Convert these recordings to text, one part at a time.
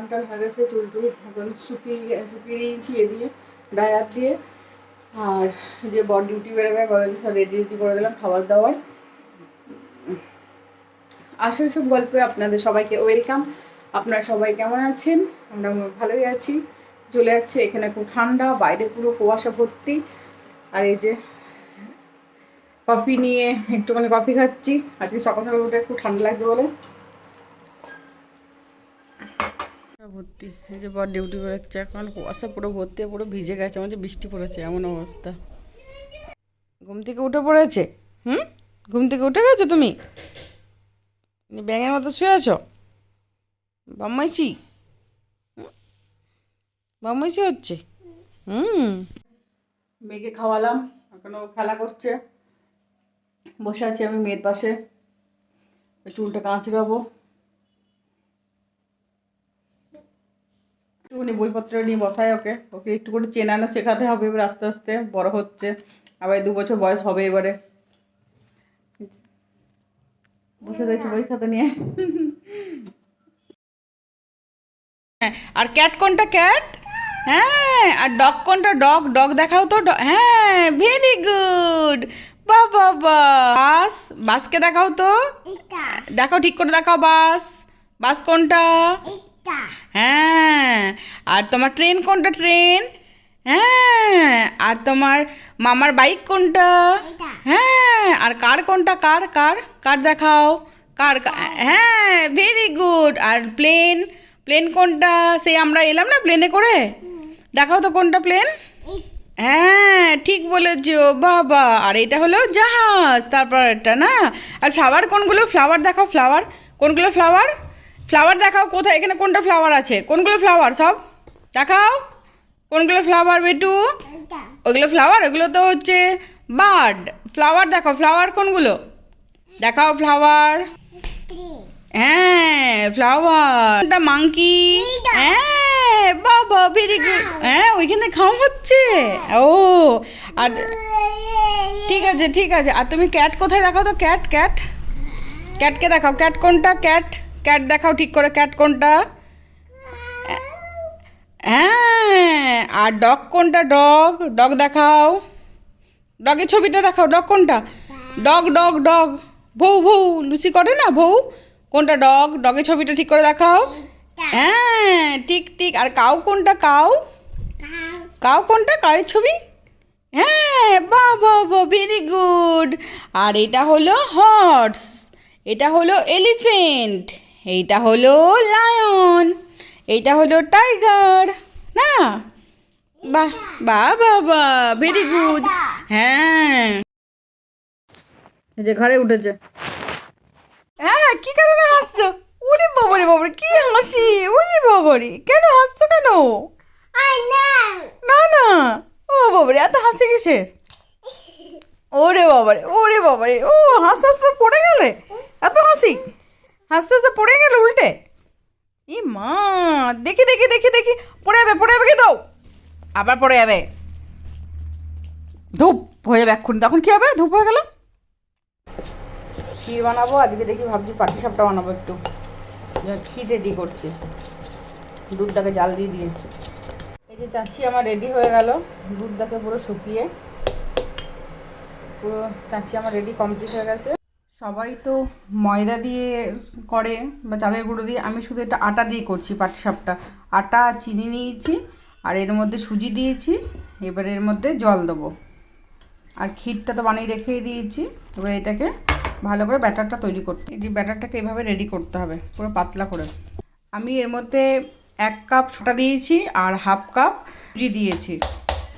চান টান হয়ে গেছে, চুল টুল এখন শুকিয়ে নিয়েছি এ দিয়ে ড্রায়ার দিয়ে। আর যে বর ডিউটি বেরোবে বলে সব রেডি করে দিলাম খাবার দাবার। আসল সব গল্পে আপনাদের সবাইকে ওয়েলকাম। আপনারা সবাই কেমন আছেন? আমরা ভালোই আছি। চলে যাচ্ছে, এখানে খুব ঠান্ডা, বাইরে পুরো কুয়াশা ভর্তি। আর এই যে কফি নিয়ে একটুখানি কফি খাচ্ছি, আজকে সকাল সকাল উঠে খুব ঠান্ডা লাগছে বলে। ভর্তি এই যে বর ডিউটি বেরোচ্ছে, এখন কুয়াশা পুরো ভর্তি, পুরো ভিজে গেছে, আমার বৃষ্টি পড়েছে এমন অবস্থা। ঘুম থেকে উঠে পড়েছে? ঘুম থেকে উঠে গেছো তুমি? ব্যাঙের মতো শুয়ে আছো? বাম্মাইছি বাম্মাইছি হচ্ছে। মেয়েকে খাওয়ালাম, এখনো খেলা করছে। বসে আছি আমি মেয়ের পাশে, চুলটা কাঁচড়াবো। একটুখানি বইপত্র নিয়ে বসায় ওকে ওকে একটু করে চেনানো শেখাতে হবে এবার, আস্তে আস্তে বড় হচ্ছে, আবার 2 বছর বয়স হবে এবারে। বসে রয়েছে বই খাতা নিয়ে। আর ক্যাট কোনটা? ক্যাট। হ্যাঁ, আর ডগ কোনটা? ডগ। ডগ দেখাও তো। হ্যাঁ, ভেরি গুড। বাবা বাস। বাসকে দেখাও তো, দেখাও ঠিক করে দেখাও। বাস। বাস কোনটা? হ্যাঁ। আর তোমার ট্রেন কোনটা? ট্রেন। হ্যাঁ। আর তোমার মামার বাইক কোনটা? হ্যাঁ। আর কার কোনটা? কার। কার কার দেখাও। কার। হ্যাঁ, ভেরি গুড। আর প্লেন। প্লেন কোনটা? সেই আমরা এলাম না প্লেনে করে, দেখাও তো কোনটা প্লেন। হ্যাঁ, ঠিক বলেছো বাবা। আর এটা হলো জাহাজ, তারপর এটা না। আর ফ্লাওয়ার কোনগুলো? ফ্লাওয়ার দেখাও। ফ্লাওয়ার কোনগুলো? ফ্লাওয়ার। ফ্লাওয়ার দেখাও কোথায়, এখানে কোনটা ফ্লাওয়ার আছে? কোনগুলো ফ্লাওয়ার সব দেখাও। কোনগুলো ফ্লাওয়ার বেটু? ওইগুলো ফ্লাওয়ার, ওগুলো তো হচ্ছে বার্ড। ফ্লাওয়ার দেখাও। ফ্লাওয়ার কোনগুলো দেখাও? ফ্লাওয়ার। হ্যাঁ, ফ্লাওয়ার। এটা মাংকি। হ্যাঁ বাবা, ভেরি গুড। হ্যাঁ, ওইখানে খাওয়া হচ্ছে। ও, আর ঠিক আছে ঠিক আছে। আর তুমি ক্যাট কোথায় দেখাও তো? ক্যাট। ক্যাট। ক্যাটকে দেখাও। ক্যাট কোনটা? ক্যাট। ক্যাট দেখাও ঠিক করে। ক্যাট কোনটা? হ্যাঁ। আর ডগ কোনটা? ডগ। ডগ দেখাও। ডগের ছবিটা দেখাও। ডগ কোনটা? Dog dog dog. বউ বউ লুচি করে না বউ, কোনটা? ডগ। ডগের ছবিটা ঠিক করে দেখাও। হ্যাঁ, ঠিক ঠিক। আর কাউ কোনটা? কাউ। কাউ কোনটা? কাউয়ের ছবি। হ্যাঁ, বাহ বাহ বাহ, ভেরি গুড। আর এটা হলো হর্স, এটা হলো এলিফেন্ট, এইটা হলো লায়ন, এইটা হলো টাইগার না? বাহ বাহ বাহ বাহ, ভেরি গুড। হ্যাঁ, এই যে ঘরে উঠেছে। হ্যাঁ, কি কারণে হাসছো? ওরে বাবারে বাবারে, কি হাসি! ওরে বাবারে, কেন হাসছো কেন? না না, ও বাবারে, এত হাসি কিসের? ওরে বাবারে, ওরে বাবারে, ও হাসতে হাসতে পড়ে গেলে? এত হাসি, হাসতে হাসতে পড়ে গেল উল্টে? ই মা, দেখি দেখি দেখি দেখি, পড়ে যাবে কি দাও, আবার পড়ে যাবে। ধূপ হয়ে যাবে এক্ষুনি, তখন কি হবে? ধূপ হয়ে গেল। ক্ষীর বানাবো আজকে, দেখি ভাবছি পাটিসাপটা বানাবো একটু। ক্ষীর রেডি করছি, দুধটাকে জাল দিয়ে দিয়ে। এই যে চাচ্ছি আমার রেডি হয়ে গেল, দুধটাকে পুরো শুকিয়ে পুরো চাচ্ছি আমার রেডি কমপ্লিট হয়ে গেছে। সবাই তো ময়দা দিয়ে করে বা চালের গুঁড়ো দিয়ে, আমি শুধু এটা আটা দিয়ে করছি পাটিসাপটা। আটা চিনি নিয়েছি, আর এর মধ্যে সুজি দিয়েছি, এবার এর মধ্যে জল দেবো। আর ক্ষীরটা তো বানিয়ে রেখেই দিয়েছি, এবার এটাকে ভালো করে ব্যাটারটা তৈরি করতে, এই যে ব্যাটারটাকে এভাবে রেডি করতে হবে পুরো পাতলা করে। আমি এর মধ্যে 1 কাপ সোটা দিয়েছি আর 1/2 কাপ সুজি দিয়েছি।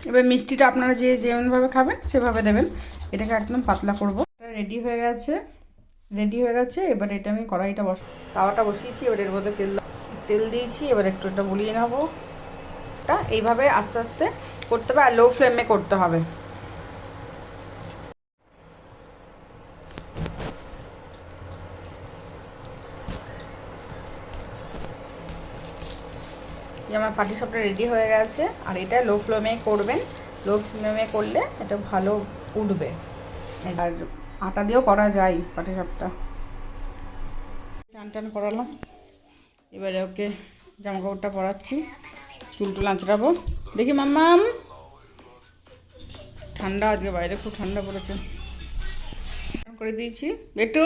এবার মিষ্টিটা আপনারা যে যেমনভাবে খাবেন সেভাবে দেবেন। এটাকে একদম পাতলা করব। রেডি হয়ে গেছে। এবার এটা আমি কড়াইটা তাওয়াটা বসিয়েছি, এবার এর মধ্যে তেল দিয়েছি। এবার একটু এটা বুলিয়ে নেবো। এটা এইভাবে আস্তে আস্তে করতে হবে, আর লো ফ্লেমে করতে হবে। আমার পাটিসাপটা রেডি হয়ে গেছে, আর এটা লো ফ্লেমে করবেন। লো ফ্লেমে করলে এটা ভালো উঠবে। আর আটা দিয়েও করা যায় পাটিসাপটা। চান টান করালাম, এবারে ওকে জামা কাপড়টা পরাচ্ছি, চুল টুল আঁচড়াবো। দেখি মাম্মাম, ঠান্ডা আজকে বাইরে খুব ঠান্ডা পড়েছে। করে দিয়েছি। বেটু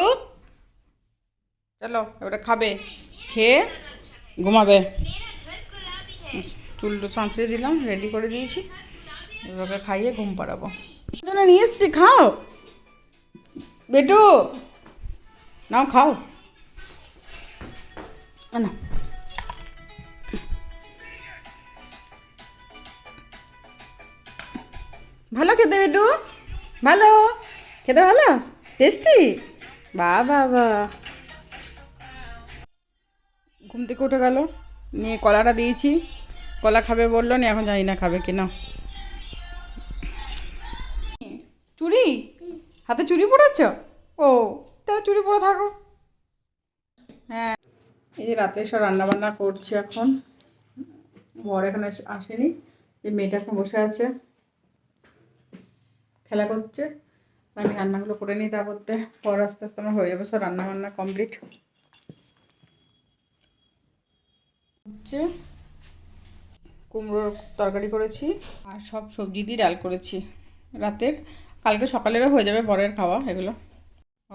চলো এবারে খাবে, খেয়ে ঘুমাবে। চুল টুল আঁচড়ে দিলাম, রেডি করে দিয়েছি, এবারে খাইয়ে ঘুম পাড়াবো। নিয়ে এসছি, খাও বেটু, নাও খাও না। ভালো খেতে বেটু, ভালো খেতে, ভালো টেস্টি। বা বাবা, ঘুম থেকে উঠে গেল, নিয়ে কলাটা দিয়েছি, কলা খাবে বললো না, এখন জানি না খাবে কিনা। চুড়ি, হাতে চুড়ি পড়াচ্ছ? ও তাহলে চুড়ি পরে থাকো। হ্যাঁ, এই যে রাতে সব রান্নাবান্না করছি এখন। বর এখানে আসেনি, এই মেয়েটা এখন বসে আছে, খেলা করছে। আমি রান্নাগুলো করে নিই, তারপরতে পর আস্তে আস্তে আমার হয়ে যাবে সব রান্নাবান্না কমপ্লিট। হচ্ছে কুমড়োর তরকারি করেছি আর সব সবজি দিয়ে ডাল করেছি রাতের, কালকে সকালেরও হয়ে যাবে বরের খাওয়া এগুলো।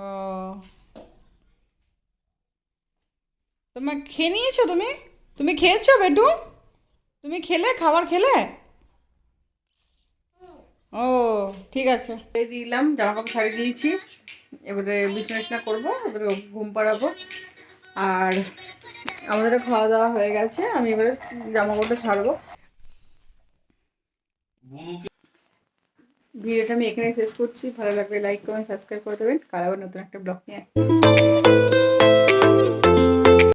ও তোমার খেয়ে নিয়েছো? তুমি তুমি খেয়েছো বেটু? তুমি খেলে, খাবার খেলে? ও ঠিক আছে, এই দিলাম, জামা কাপড় ছাড়িয়ে দিয়েছি, এবারে বিছানা করবো, এবারে ঘুম পাড়াবো। আর আমাদের খাওয়া দাওয়া হয়ে গেছে, আমি এবারে জামা কাপড়টা ছাড়বো। ভিডিওটা আমি এখানে শেষ করছি। ভালো লাগলে লাইক কমেন্ট সাবস্ক্রাইব করে দেবেন। কাল আবার নতুন একটা ব্লগ নিয়ে আসছি।